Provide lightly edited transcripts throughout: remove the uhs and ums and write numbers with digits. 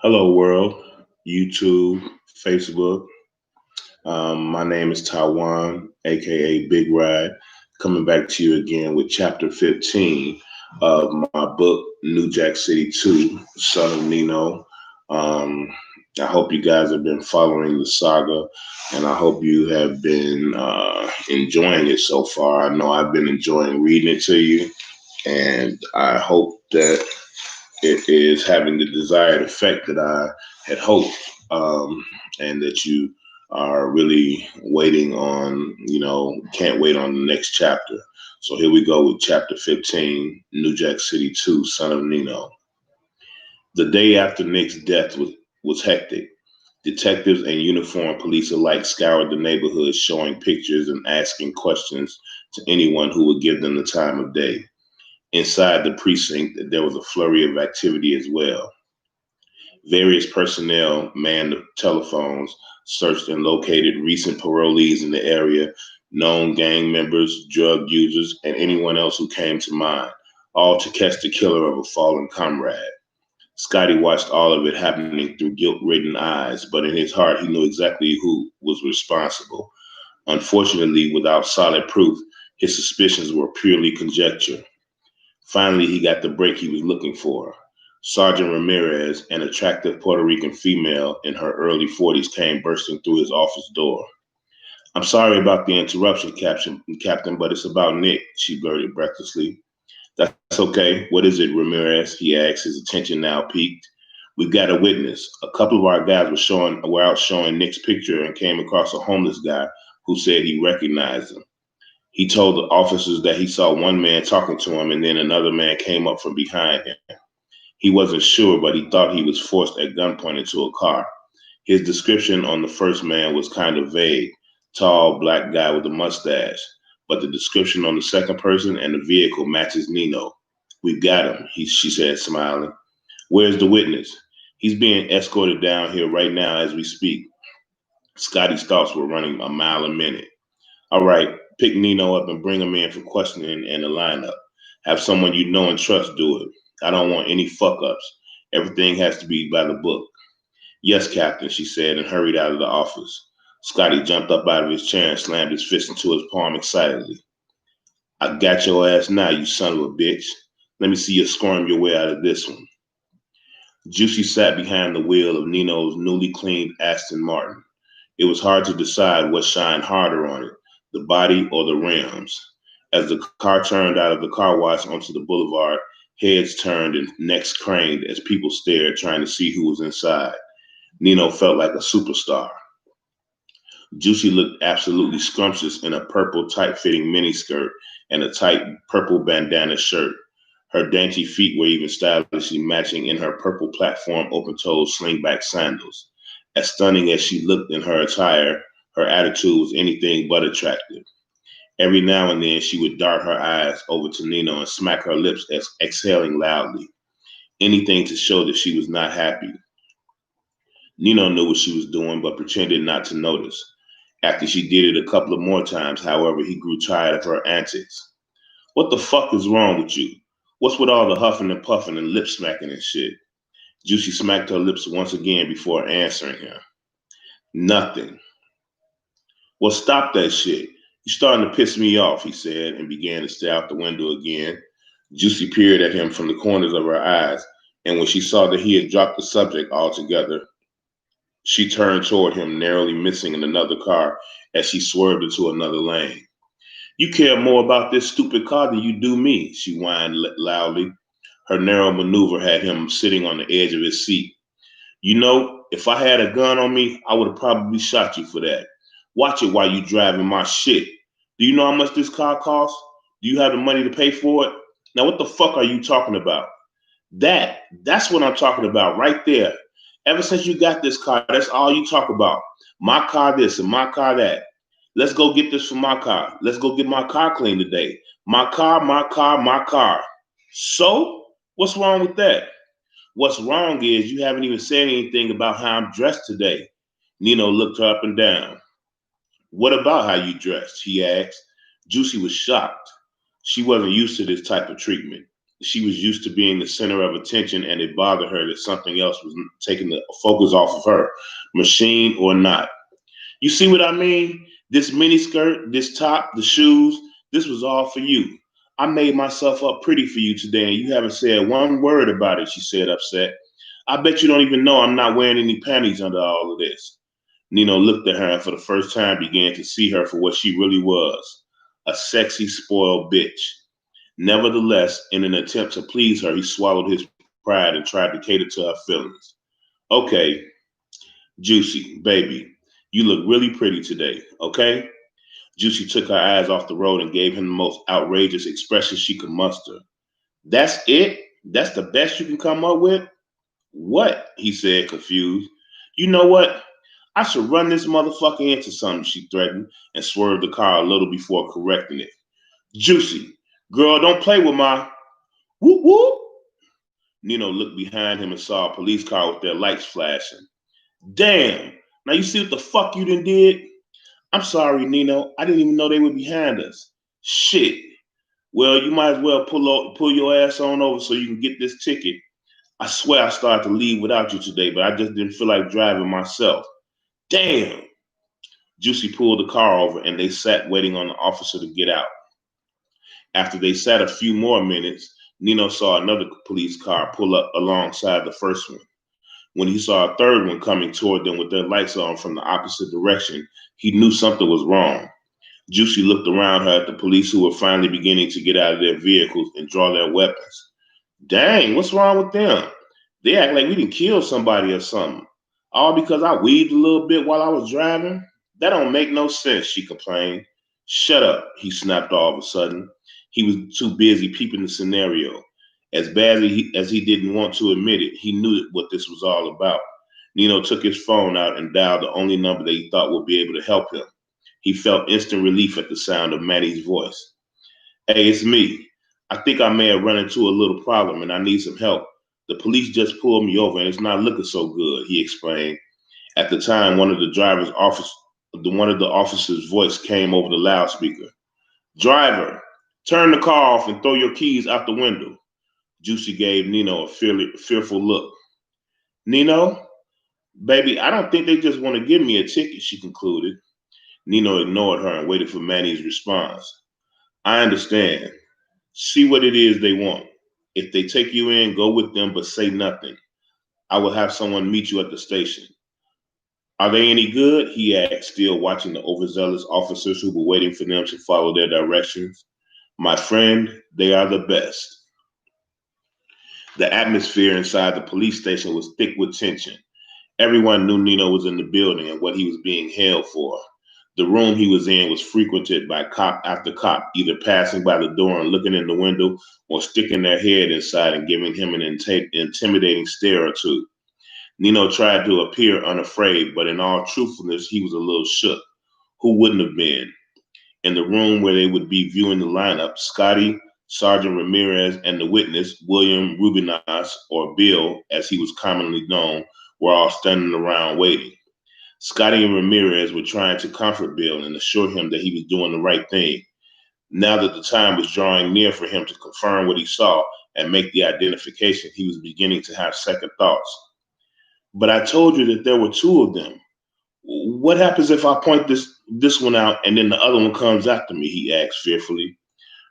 Hello, world, YouTube, Facebook. My name is Taiwan, aka Big Ride, coming back to you again with chapter 15 of my book, New Jack City 2, Son of Nino. Um, I hope you guys have been following the saga, and I hope you have been enjoying it so far. I know I've been enjoying reading it to you, and I hope that it is having the desired effect that I had hoped, and that you are really waiting on, can't wait on the next chapter. So here we go with chapter 15, New Jack City 2, Son of Nino. The day after Nick's death was hectic. Detectives and uniformed police alike scoured the neighborhood, showing pictures and asking questions to anyone who would give them the time of day. Inside the precinct, there was a flurry of activity as well. Various personnel manned the telephones, searched and located recent parolees in the area, known gang members, drug users, and anyone else who came to mind, all to catch the killer of a fallen comrade. Scotty watched all of it happening through guilt-ridden eyes, but in his heart he knew exactly who was responsible. Unfortunately, without solid proof, his suspicions were purely conjecture. Finally, he got the break he was looking for. Sergeant Ramirez, an attractive Puerto Rican female in her early 40s, came bursting through his office door. "I'm sorry about the interruption, Captain, but it's about Nick," she blurted breathlessly. "That's okay. What is it, Ramirez?" he asked, his attention now piqued. "We've got a witness. A couple of our guys were out showing Nick's picture and came across a homeless guy who said he recognized him. He told the officers that he saw one man talking to him and then another man came up from behind him. He wasn't sure, but he thought he was forced at gunpoint into a car. His description on the first man was kind of vague, tall, black guy with a mustache. But the description on the second person and the vehicle matches Nino. "We've got him," she said, smiling. "Where's the witness?" "He's being escorted down here right now as we speak." Scotty's thoughts were running a mile a minute. "All right, pick Nino up and bring him in for questioning and a lineup. Have someone you know and trust do it. I don't want any fuck ups. Everything has to be by the book." "Yes, Captain," she said, and hurried out of the office. Scotty jumped up out of his chair and slammed his fist into his palm excitedly. "I got your ass now, you son of a bitch. Let me see you squirm your way out of this one." Juicy sat behind the wheel of Nino's newly cleaned Aston Martin. It was hard to decide what shined harder on it, the body or the rims. As the car turned out of the car wash onto the boulevard, heads turned and necks craned as people stared, trying to see who was inside. Nino felt like a superstar. Juicy looked absolutely scrumptious in a purple tight-fitting miniskirt and a tight purple bandana shirt. Her dainty feet were even stylishly matching in her purple platform open-toed slingback sandals. As stunning as she looked in her attire, her attitude was anything but attractive. Every now and then she would dart her eyes over to Nino and smack her lips, exhaling loudly. Anything to show that she was not happy. Nino knew what she was doing, but pretended not to notice. After she did it a couple of more times, however, he grew tired of her antics. "What the fuck is wrong with you? What's with all the huffing and puffing and lip smacking and shit?" Juicy smacked her lips once again before answering him. "Nothing." "Well, stop that shit. You're starting to piss me off," he said, and began to stare out the window again. Juicy peered at him from the corners of her eyes, and when she saw that he had dropped the subject altogether, she turned toward him, narrowly missing in another car as she swerved into another lane. "You care more about this stupid car than you do me," she whined loudly. Her narrow maneuver had him sitting on the edge of his seat. "You know, if I had a gun on me, I would have probably shot you for that. Watch it while you driving my shit. Do you know how much this car costs? Do you have the money to pay for it? Now what the fuck are you talking about?" That's what I'm talking about right there. Ever since you got this car, that's all you talk about. My car this and my car that. Let's go get this for my car. Let's go get my car cleaned today. My car, my car, my car. So, what's wrong with that? What's wrong is you haven't even said anything about how I'm dressed today." Nino looked her up and down. "What about how you dressed?" he asked. Juicy was shocked. She wasn't used to this type of treatment. She was used to being the center of attention, and it bothered her that something else was taking the focus off of her, machine or not. You see what I mean? This mini skirt, this top, the shoes, this was all for you. I made myself up pretty for you today, and you haven't said one word about it, she said, upset. I bet you don't even know I'm not wearing any panties under all of this. Nino looked at her and for the first time began to see her for what she really was, a sexy, spoiled bitch. Nevertheless, in an attempt to please her, he swallowed his pride and tried to cater to her feelings. Okay, Juicy, baby, you look really pretty today, okay? Juicy took her eyes off the road and gave him the most outrageous expression she could muster. That's it? That's the best you can come up with? What? He said, confused. You know what? I should run this motherfucker into something, she threatened, and swerved the car a little before correcting it. Juicy, girl, don't play with my whoop whoop. Nino looked behind him and saw a police car with their lights flashing. Damn! Now you see what the fuck you done did? I'm sorry, Nino. I didn't even know they were behind us. Shit. Well, you might as well pull your ass on over so you can get this ticket. I swear I started to leave without you today, but I just didn't feel like driving myself. Damn. Juicy pulled the car over and they sat waiting on the officer to get out. After they sat a few more minutes, Nino saw another police car pull up alongside the first one. When he saw a third one coming toward them with their lights on from the opposite direction, he knew something was wrong. Juicy looked around her at the police who were finally beginning to get out of their vehicles and draw their weapons. Dang, what's wrong with them? They act like we didn't kill somebody or something. All because I weaved a little bit while I was driving? That don't make no sense, she complained. Shut up, he snapped all of a sudden. He was too busy peeping the scenario. As badly as he didn't want to admit it, he knew what this was all about. Nino took his phone out and dialed the only number that he thought would be able to help him. He felt instant relief at the sound of Maddie's voice. Hey, it's me. I think I may have run into a little problem and I need some help. The police just pulled me over and it's not looking so good, he explained. At the time, one of the officer's voice came over the loudspeaker. Driver, turn the car off and throw your keys out the window. Juicy gave Nino a fearful look. Nino? Baby, I don't think they just want to give me a ticket, she concluded. Nino ignored her and waited for Manny's response. I understand. See what it is they want. If they take you in, go with them, but say nothing. I will have someone meet you at the station. Are they any good? He asked, still watching the overzealous officers who were waiting for them to follow their directions. My friend, they are the best. The atmosphere inside the police station was thick with tension. Everyone knew Nino was in the building and what he was being held for. The room he was in was frequented by cop after cop, either passing by the door and looking in the window or sticking their head inside and giving him an intimidating stare or two. Nino tried to appear unafraid, but in all truthfulness, he was a little shook. Who wouldn't have been? In the room where they would be viewing the lineup, Scotty, Sergeant Ramirez, and the witness, William Rubinas, or Bill, as he was commonly known, were all standing around waiting. Scotty and Ramirez were trying to comfort Bill and assure him that he was doing the right thing. Now that the time was drawing near for him to confirm what he saw and make the identification, he was beginning to have second thoughts. But I told you that there were two of them. What happens if I point this one out and then the other one comes after me? He asked fearfully.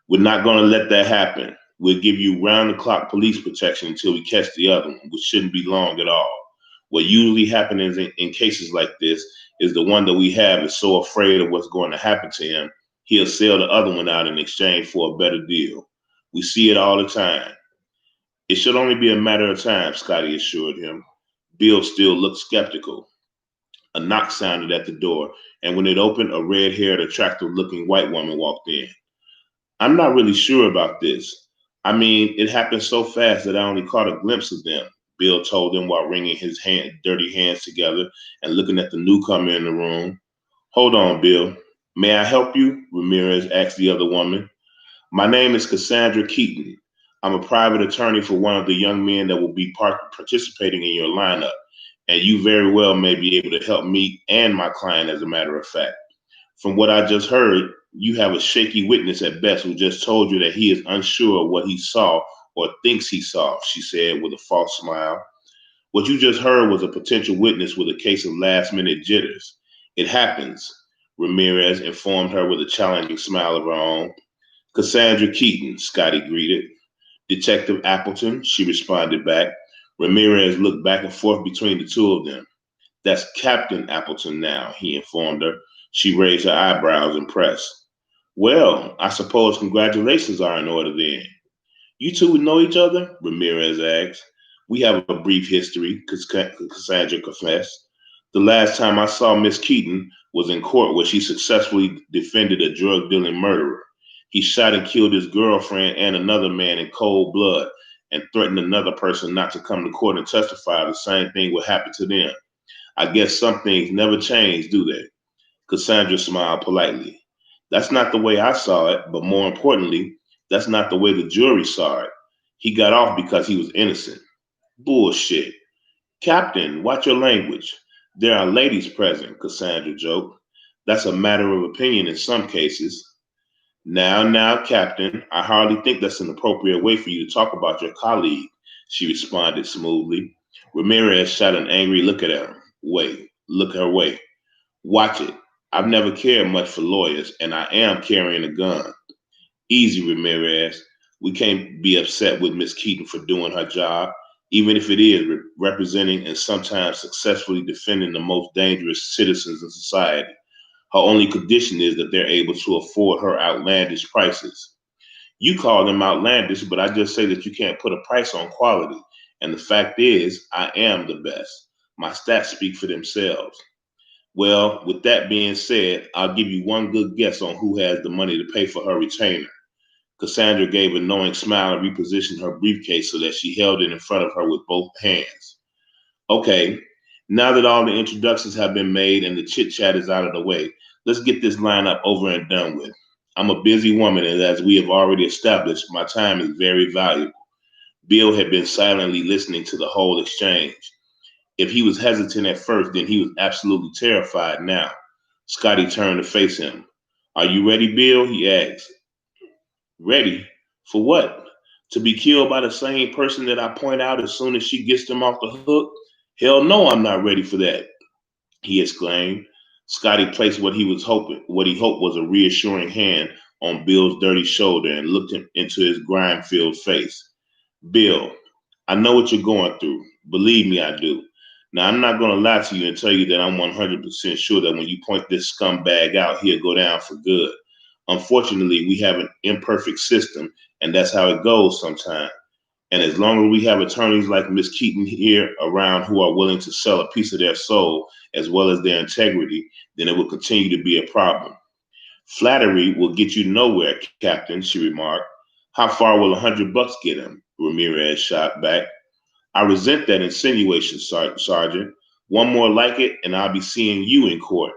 We're not going to let that happen. We'll give you round-the-clock police protection until we catch the other one, which shouldn't be long at all. What usually happens in cases like this is the one that we have is so afraid of what's going to happen to him, he'll sell the other one out in exchange for a better deal. We see it all the time. It should only be a matter of time, Scotty assured him. Bill still looked skeptical. A knock sounded at the door, and when it opened, a red-haired, attractive-looking white woman walked in. I'm not really sure about this. I mean, it happened so fast that I only caught a glimpse of them, Bill told them while wringing his dirty hands together and looking at the newcomer in the room. Hold on, Bill. May I help you? Ramirez asked the other woman. My name is Cassandra Keaton. I'm a private attorney for one of the young men that will be participating in your lineup, and you very well may be able to help me and my client, as a matter of fact. From what I just heard, you have a shaky witness at best who just told you that he is unsure of what he saw or thinks he saw, she said with a false smile. What you just heard was a potential witness with a case of last minute jitters. It happens, Ramirez informed her with a challenging smile of her own. Cassandra Keaton, Scotty greeted. Detective Appleton, she responded back. Ramirez looked back and forth between the two of them. That's Captain Appleton now, he informed her. She raised her eyebrows, impressed. Well, I suppose congratulations are in order then. You two know each other? Ramirez asked. We have a brief history, Cassandra confessed. The last time I saw Miss Keaton was in court where she successfully defended a drug dealing murderer. He shot and killed his girlfriend and another man in cold blood and threatened another person not to come to court and testify. The same thing would happen to them. I guess some things never change, do they? Cassandra smiled politely. That's not the way I saw it, but more importantly, that's not the way the jury saw it. He got off because he was innocent. Bullshit. Captain, watch your language. There are ladies present, Cassandra joked. That's a matter of opinion in some cases. Now, Captain, I hardly think that's an appropriate way for you to talk about your colleague, she responded smoothly. Ramirez shot an angry look at her. Look her way. Watch it. I've never cared much for lawyers, and I am carrying a gun. Easy, Ramirez. We can't be upset with Miss Keaton for doing her job, even if it is representing and sometimes successfully defending the most dangerous citizens in society. Her only condition is that they're able to afford her outlandish prices. You call them outlandish, but I just say that you can't put a price on quality. And the fact is, I am the best. My stats speak for themselves. Well, with that being said, I'll give you one good guess on who has the money to pay for her retainer. Cassandra gave a knowing smile and repositioned her briefcase so that she held it in front of her with both hands. Okay, now that all the introductions have been made and the chit chat is out of the way, let's get this lineup over and done with. I'm a busy woman, and as we have already established, my time is very valuable. Bill had been silently listening to the whole exchange. If he was hesitant at first, then he was absolutely terrified now. Scotty turned to face him. Are you ready, Bill? He asked. Ready? For what? To be killed by the same person that I point out as soon as she gets them off the hook? Hell no, I'm not ready for that, he exclaimed. Scotty placed what he hoped was a reassuring hand on Bill's dirty shoulder and looked him into his grime-filled face. Bill, I know what you're going through. Believe me, I do. Now, I'm not going to lie to you and tell you that I'm 100% sure that when you point this scumbag out, he'll go down for good. Unfortunately, we have an imperfect system, and that's how it goes sometimes. And as long as we have attorneys like Miss Keaton here around who are willing to sell a piece of their soul as well as their integrity, then it will continue to be a problem. Flattery will get you nowhere, Captain, she remarked. How far will $100 get him? Ramirez shot back. I resent that insinuation, Sergeant. One more like it, and I'll be seeing you in court.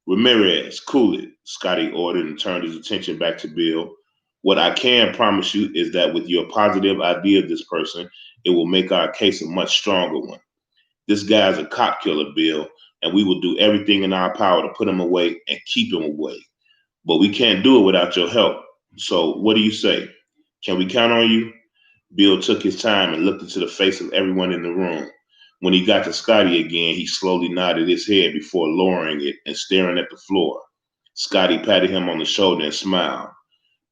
Ramirez, cool it, Scotty ordered and turned his attention back to Bill. What I can promise you is that with your positive idea of this person, it will make our case a much stronger one. This guy's a cop killer, Bill, and we will do everything in our power to put him away and keep him away. But we can't do it without your help. So what do you say? Can we count on you? Bill took his time and looked into the face of everyone in the room. When he got to Scotty again, he slowly nodded his head before lowering it and staring at the floor. Scotty patted him on the shoulder and smiled.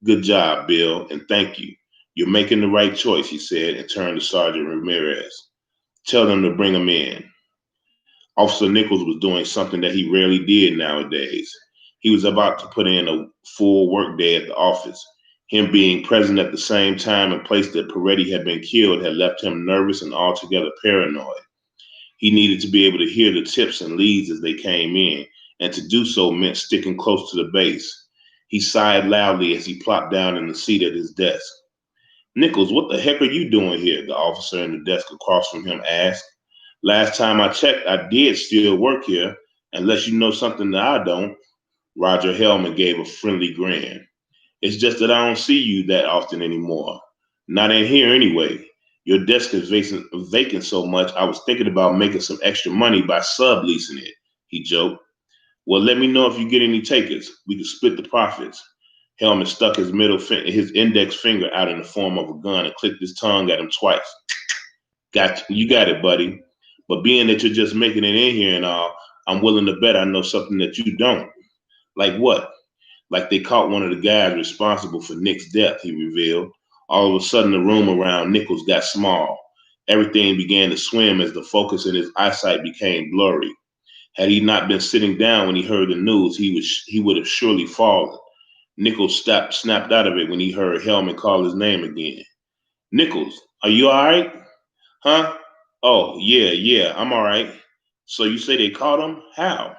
Good job, Bill, and thank you. You're making the right choice, he said, and turned to Sergeant Ramirez. Tell them to bring him in. Officer Nichols was doing something that he rarely did nowadays. He was about to put in a full workday at the office. Him being present at the same time and place that Peretti had been killed had left him nervous and altogether paranoid. He needed to be able to hear the tips and leads as they came in, and to do so meant sticking close to the base. He sighed loudly as he plopped down in the seat at his desk. Nichols, what the heck are you doing here? The officer in the desk across from him asked. Last time I checked, I did still work here, unless you know something that I don't. Roger Hellman gave a friendly grin. It's just that I don't see you that often anymore. Not in here anyway. Your desk is vacant so much, I was thinking about making some extra money by subleasing it, he joked. Well, let me know if you get any takers. We can split the profits. Hellman stuck his index finger out in the form of a gun and clicked his tongue at him twice. You got it, buddy. But being that you're just making it in here and all, I'm willing to bet I know something that you don't. Like what? Like they caught one of the guys responsible for Nick's death, he revealed. All of a sudden, the room around Nichols got small. Everything began to swim as the focus in his eyesight became blurry. Had he not been sitting down when he heard the news, he would have surely fallen. Nichols snapped out of it when he heard Hellman call his name again. Nichols, are you all right? Huh? Oh, yeah, I'm all right. So you say they caught him? How?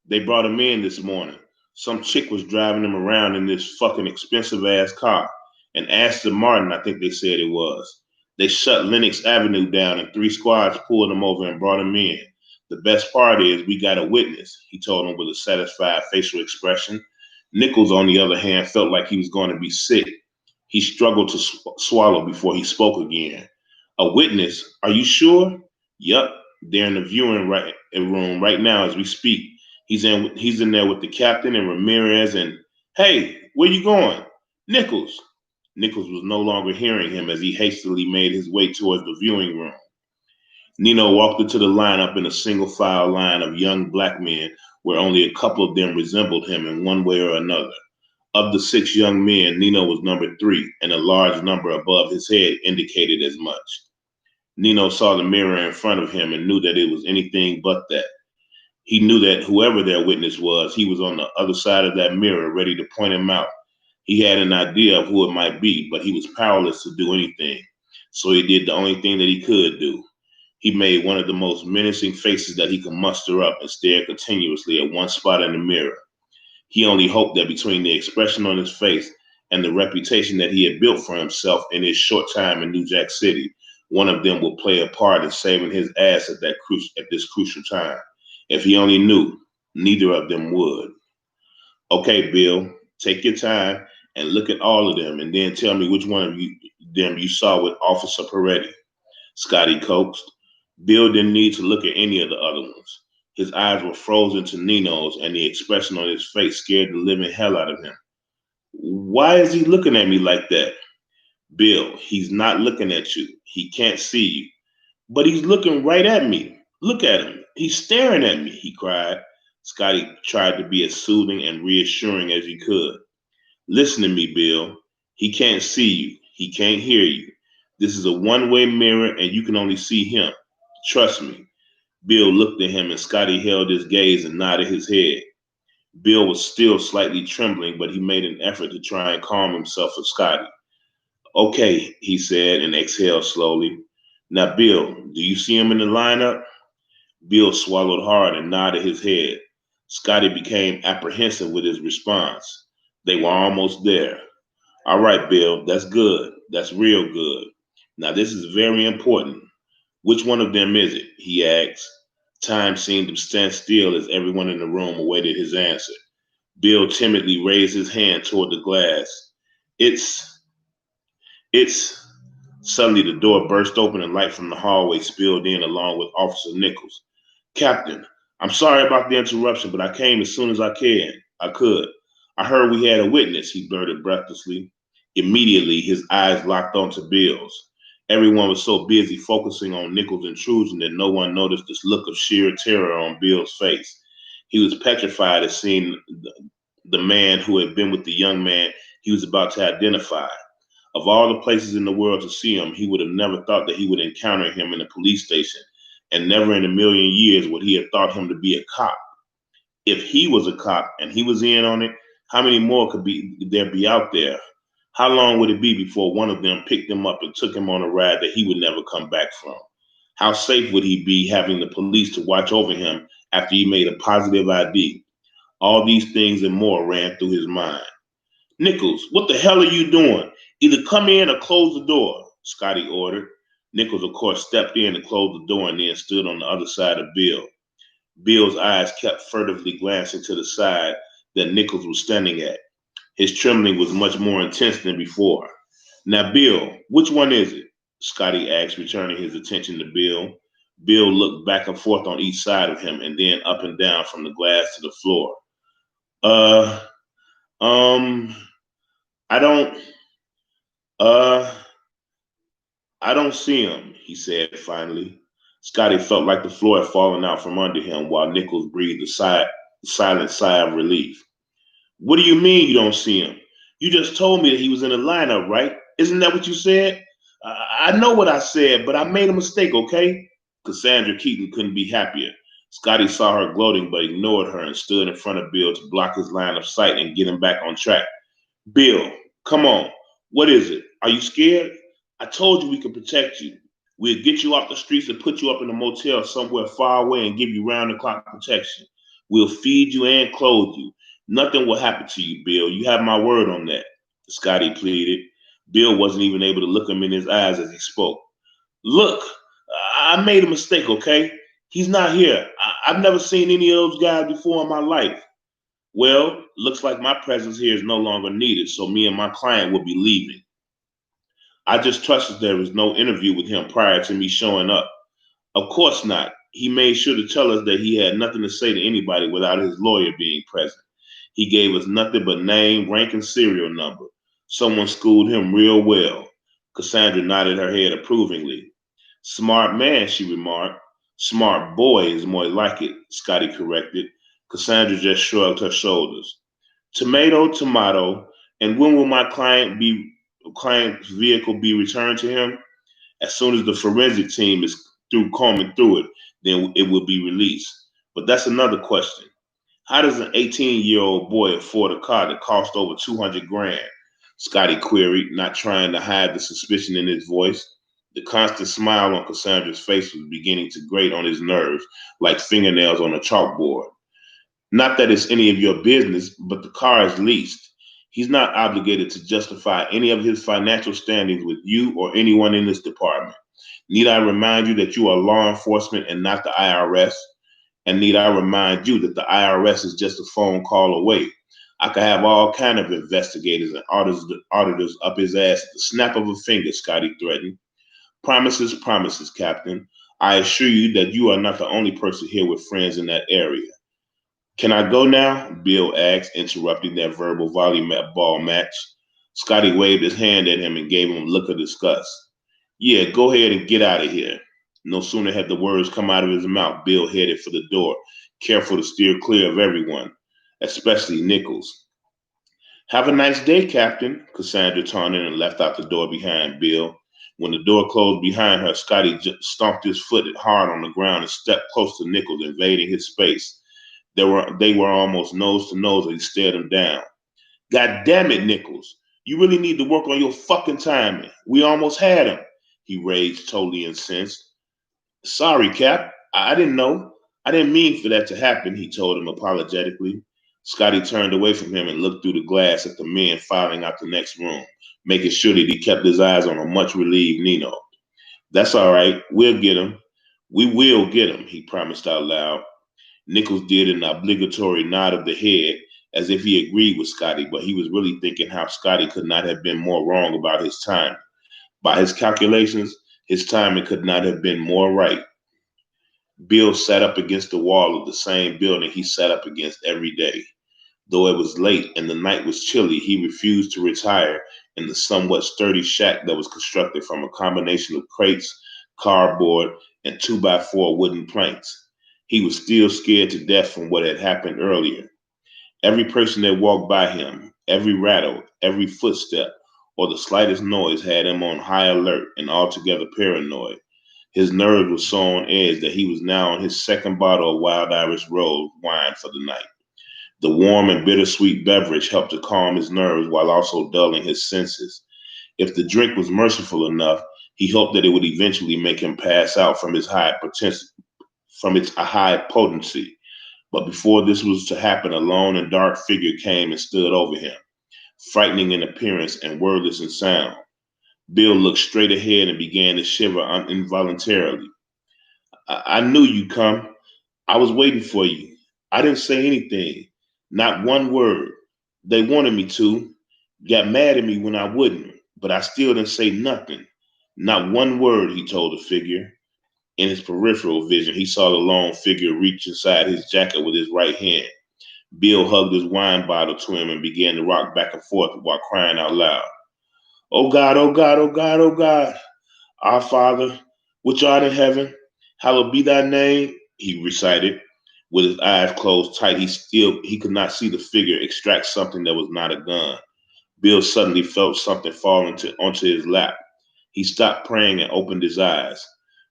They brought him in this morning. Some chick was driving him around in this fucking expensive ass car. And Aston Martin, I think they said it was. They shut Lenox Avenue down and 3 squads pulled him over and brought him in. The best part is we got a witness, he told him with a satisfied facial expression. Nichols, on the other hand, felt like he was going to be sick. He struggled to swallow before he spoke again. A witness? Are you sure? Yup. They're in the viewing room right now as we speak. He's in there with the captain and Ramirez and, hey, where you going? Nichols. Nichols was no longer hearing him as he hastily made his way towards the viewing room. Nino walked into the lineup in a single file line of young black men where only a couple of them resembled him in one way or another. Of the 6 young men, Nino was number 3, and a large number above his head indicated as much. Nino saw the mirror in front of him and knew that it was anything but that. He knew that whoever their witness was, he was on the other side of that mirror ready to point him out. He had an idea of who it might be, but he was powerless to do anything. So he did the only thing that he could do. He made one of the most menacing faces that he could muster up and stared continuously at one spot in the mirror. He only hoped that between the expression on his face and the reputation that he had built for himself in his short time in New Jack City, one of them would play a part in saving his ass at this crucial time. If he only knew, neither of them would. Okay, Bill, take your time and look at all of them and then tell me which one of them you saw with Officer Peretti. Scotty coaxed. Bill didn't need to look at any of the other ones. His eyes were frozen to Nino's and the expression on his face scared the living hell out of him. Why is he looking at me like that? Bill, he's not looking at you. He can't see you. But he's looking right at me. Look at him. He's staring at me, he cried. Scotty tried to be as soothing and reassuring as he could. Listen to me, Bill. He can't see you. He can't hear you. This is a one-way mirror and you can only see him. Trust me. Bill looked at him and Scotty held his gaze and nodded his head. Bill was still slightly trembling, but he made an effort to try and calm himself for Scotty. Okay, he said and exhaled slowly. Now, Bill, do you see him in the lineup? Bill swallowed hard and nodded his head. Scotty became apprehensive with his response. They were almost there. All right, Bill, that's good. That's real good. Now, this is very important. Which one of them is it? He asked. Time seemed to stand still as everyone in the room awaited his answer. Bill timidly raised his hand toward the glass. It's... Suddenly the door burst open and light from the hallway spilled in along with Officer Nichols. Captain, I'm sorry about the interruption, but I came as soon as I could. I heard we had a witness, he blurted breathlessly. Immediately, his eyes locked onto Bill's. Everyone was so busy focusing on Nichols' intrusion that no one noticed this look of sheer terror on Bill's face. He was petrified at seeing the man who had been with the young man he was about to identify. Of all the places in the world to see him, he would have never thought that he would encounter him in a police station, and never in a million years would he have thought him to be a cop. If he was a cop and he was in on it, how many more could there be out there? How long would it be before one of them picked him up and took him on a ride that he would never come back from? How safe would he be having the police to watch over him after he made a positive ID? All these things and more ran through his mind. Nichols, what the hell are you doing? Either come in or close the door, Scotty ordered. Nichols, of course, stepped in and closed the door and then stood on the other side of Bill. Bill's eyes kept furtively glancing to the side that Nichols was standing at. His trembling was much more intense than before. Now, Bill, which one is it? Scotty asked, returning his attention to Bill. Bill looked back and forth on each side of him and then up and down from the glass to the floor. Um, I don't, uh, I don't see him, he said finally. Scotty felt like the floor had fallen out from under him while Nichols breathed silent sigh of relief. What do you mean you don't see him? You just told me that he was in the lineup, right? Isn't that what you said? I know what I said, but I made a mistake, okay? Cassandra Keaton couldn't be happier. Scotty saw her gloating but ignored her and stood in front of Bill to block his line of sight and get him back on track. Bill, come on. What is it? Are you scared? I told you we could protect you. We'll get you off the streets and put you up in a motel somewhere far away and give you round the clock protection. We'll feed you and clothe you. Nothing will happen to you, Bill. You have my word on that. Scotty pleaded. Bill wasn't even able to look him in his eyes as he spoke. Look, I made a mistake, okay? He's not here. I've never seen any of those guys before in my life. Well, looks like my presence here is no longer needed, so me and my client will be leaving. I just trusted there was no interview with him prior to me showing up. Of course not. He made sure to tell us that he had nothing to say to anybody without his lawyer being present. He gave us nothing but name, rank, and serial number. Someone schooled him real well. Cassandra nodded her head approvingly. Smart man, she remarked. Smart boy is more like it, Scotty corrected. Cassandra just shrugged her shoulders. Tomato, tomato. And when will my client's vehicle be returned to him? As soon as the forensic team is through combing through it, then it will be released. But that's another question. How does an 18-year-old boy afford a car that cost over 200 grand? Scotty queried, not trying to hide the suspicion in his voice. The constant smile on Cassandra's face was beginning to grate on his nerves like fingernails on a chalkboard. Not that it's any of your business, but the car is leased. He's not obligated to justify any of his financial standings with you or anyone in this department. Need I remind you that you are law enforcement and not the IRS? And need I remind you that the IRS is just a phone call away? I could have all kind of investigators and auditors up his ass at the snap of a finger, Scotty threatened. Promises, promises, Captain. I assure you that you are not the only person here with friends in that area. Can I go now? Bill asked, interrupting their verbal volleyball match. Scotty waved his hand at him and gave him a look of disgust. Yeah, go ahead and get out of here. No sooner had the words come out of his mouth, Bill headed for the door, careful to steer clear of everyone, especially Nichols. Have a nice day, Captain, Cassandra taunted and left out the door behind Bill. When the door closed behind her, Scotty stomped his foot hard on the ground and stepped close to Nichols, invading his space. They were almost nose to nose as he stared him down. God damn it, Nichols. You really need to work on your fucking timing. We almost had him, he raged, totally incensed. Sorry, Cap. I didn't know. I didn't mean for that to happen, he told him apologetically. Scotty turned away from him and looked through the glass at the men filing out the next room, making sure that he kept his eyes on a much relieved Nino. That's all right. We'll get him. We will get him, he promised out loud. Nichols did an obligatory nod of the head as if he agreed with Scotty, but he was really thinking how Scotty could not have been more wrong about his time. By his calculations, his timing could not have been more right. Bill sat up against the wall of the same building he sat up against every day. Though it was late and the night was chilly, he refused to retire in the somewhat sturdy shack that was constructed from a combination of crates, cardboard, and 2x4 wooden planks. He was still scared to death from what had happened earlier. Every person that walked by him, every rattle, every footstep, or the slightest noise had him on high alert and altogether paranoid. His nerves were so on edge that he was now on his second bottle of Wild Irish Rose wine for the night. The warm and bittersweet beverage helped to calm his nerves while also dulling his senses. If the drink was merciful enough, he hoped that it would eventually make him pass out from its high potency. But before this was to happen, a lone and dark figure came and stood over him, frightening in appearance and wordless in sound. Bill looked straight ahead and began to shiver involuntarily. I knew you'd come. I was waiting for you. I didn't say anything, not one word. They wanted me to, got mad at me when I wouldn't, but I still didn't say nothing. Not one word, he told the figure. In his peripheral vision, he saw the lone figure reach inside his jacket with his right hand. Bill hugged his wine bottle to him and began to rock back and forth while crying out loud. Oh God, oh God, oh God, oh God. Our Father, which art in heaven, hallowed be thy name, he recited. With his eyes closed tight, he could not see the figure extract something that was not a gun. Bill suddenly felt something fall onto his lap. He stopped praying and opened his eyes.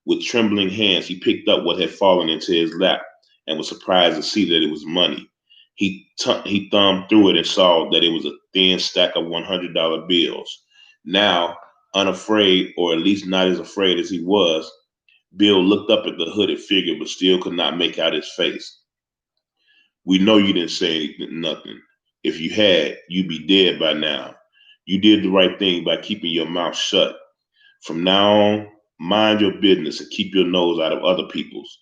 With trembling hands, he picked up what had fallen into his lap and was surprised to see that it was money. He thumbed through it and saw that it was a thin stack of $100 bills. Now, unafraid, or at least not as afraid as he was, Bill looked up at the hooded figure but still could not make out his face. We know you didn't say nothing. If you had, you'd be dead by now. You did the right thing by keeping your mouth shut. From now on, mind your business and keep your nose out of other people's.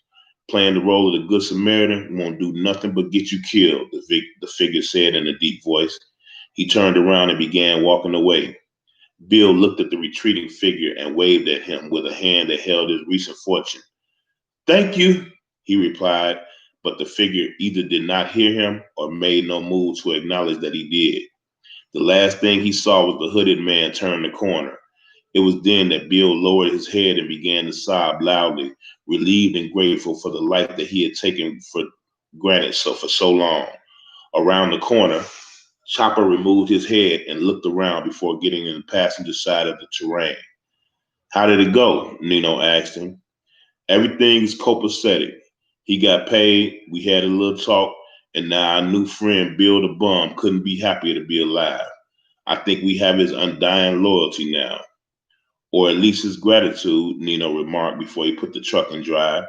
Playing the role of the Good Samaritan won't do nothing but get you killed, the figure said in a deep voice. He turned around and began walking away. Bill looked at the retreating figure and waved at him with a hand that held his recent fortune. Thank you, he replied, but the figure either did not hear him or made no move to acknowledge that he did. The last thing he saw was the hooded man turn the corner. It was then that Bill lowered his head and began to sob loudly, relieved and grateful for the life that he had taken for granted for so long. Around the corner, Chopper removed his head and looked around before getting in the passenger side of the terrain. How did it go? Nino asked him. Everything's copacetic. He got paid, we had a little talk, and now our new friend Bill the Bum couldn't be happier to be alive. I think we have his undying loyalty now. Or at least his gratitude, Nino remarked before he put the truck in drive.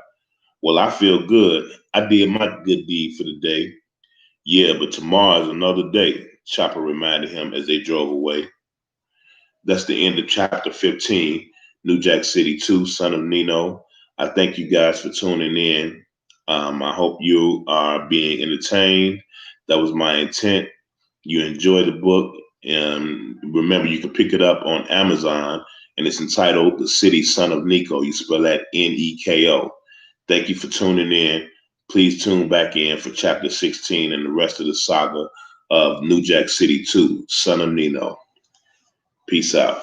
Well, I feel good. I did my good deed for the day. Yeah, but tomorrow's another day, Chopper reminded him as they drove away. That's the end of chapter 15, New Jack City 2, Son of Nino. I thank you guys for tuning in. I hope you are being entertained. That was my intent. You enjoy the book. And remember, you can pick it up on Amazon, and it's entitled The City Son of Nico. You spell that Neko. Thank you for tuning in. Please tune back in for chapter 16 and the rest of the saga of New Jack City 2, Son of Nino. Peace out.